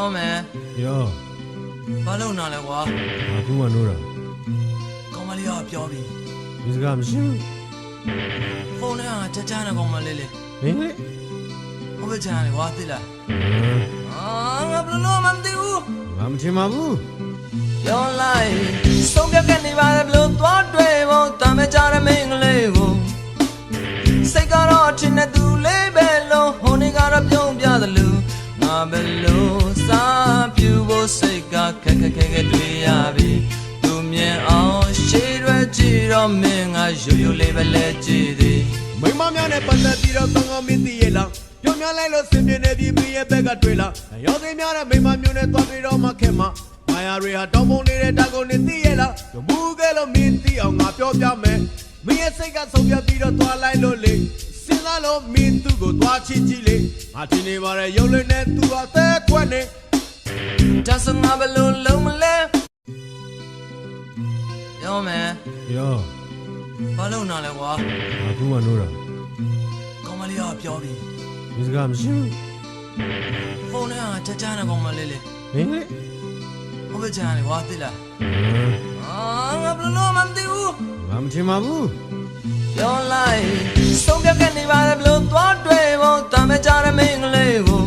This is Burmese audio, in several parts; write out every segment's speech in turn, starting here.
Yo man. Yo. Balloon na le kwa. Aku manura. Komali ya pyo bi. Misga mshin. Phone na cha na komali le. Mingli. Hobe cha le kwa ti la. Nga blo mam ti u. Ngam chima bu. Yo lai. Song pya ke ni ba le blo twa twe bo ta me cha re ming le bo. စိတ်ကတော့ထင်တဲ့သူလေးပဲလို့ဟိုနေကတော့ပြုံးပြသလိုငါပဲလို့စားပြူဖို့စိတ်ကခက်တွေ့ရပြီသူမြင်အောင်ရှေ့ရွယ်ကြည့်တော့မင်းကရိုးရိုးလေးပဲလဲကြည့်သည် မိမများနဲ့ပတ်သက်ပြီးတော့ကောင်းကောင်းမင်းသိရဲ့လားပြုံးများလိုက်လို့စင်ပြနေပြီးမိရဲ့ဘက်ကတွေ့လားရောသိများတဲ့မိမမျိုးနဲ့သွားပြီးတော့မှခင်မမာယာတွေဟာတောင်းပုံနေတဲ့တာကုန်နေသိရဲ့လားမူကဲလို့မင်းသိအောင်ငါပြောပြမယ်မင်းရဲ့စိတ်ကဆုံးဖြတ်ပြီးတော့သွားလိုက်လို့လေစဉ်းစားလို့မင်းသူ့ကိုသွားချစ်ကြည့်လေငါတင်နေပါရဲ့ရုပ်လေးနဲ့သူ့အသက်ခွက်နေ ဒါဆိုငါဘယ်လိုလုံးမလဲ Yo man Yo. ဘာလို့နာလဲကွာ Aku manura. ကောင်မလေးကပြောပြီ Misga mshin. ဖုန်းနဲ့cha naကောင်မလေးလေ Mingli. ဟိုပဲchaလေကွာသိလားငါဘယ်လိုမှမသိဘူး Ngam chima bu. Yo lai Song pya ke ni ba le blo twa twe bo ta me cha re ming le bo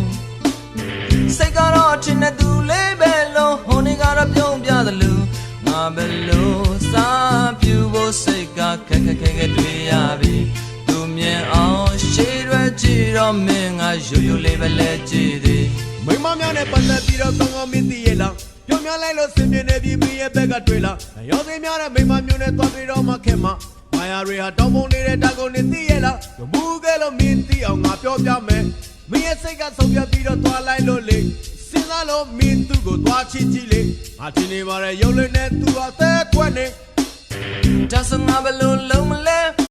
စိတ်ကတော့ထင်တဲ့သူလေးပဲလို့ဟိုနေကတော့ပြုံးပြသလိုငါပဲလို့စားပြူဖို့စိတ်ကခက်တွေ့ရပြီသူမြင်အောင်ရှေ့ရွယ်ကြည့်တော့မင်းကရိုးရိုးလေးပဲလဲကြည့်သည် မိမများနဲ့ပတ်သက်ပြီးတော့ကောင်းကောင်းမင်းသိရဲ့လားပြုံးများလိုက်လို့စင်ပြနေပြီးမိရဲ့ဘက်ကတွေ့လားရောသိများတဲ့မိမမျိုးနဲ့သွားပြီးတော့မှခင်မမာယာတွေဟာတောင်းပုံနေတဲ့တာကုန်နေသိရဲ့လားမူကဲလို့မင်းသိအောင်ငါပြောပြမယ်မင်းရဲ့စိတ်ကဆုံးဖြတ်ပြီးတော့သွားလိုက်လို့လေစဉ်းစားလို့မင်းသူ့ကိုသွားချစ်ကြည့်လေငါတင်နေပါရဲ့ရုပ်လေးနဲ့သူ့အသက်ခွက်နေ ဒါဆိုငါဘယ်လိုလုံးမလဲ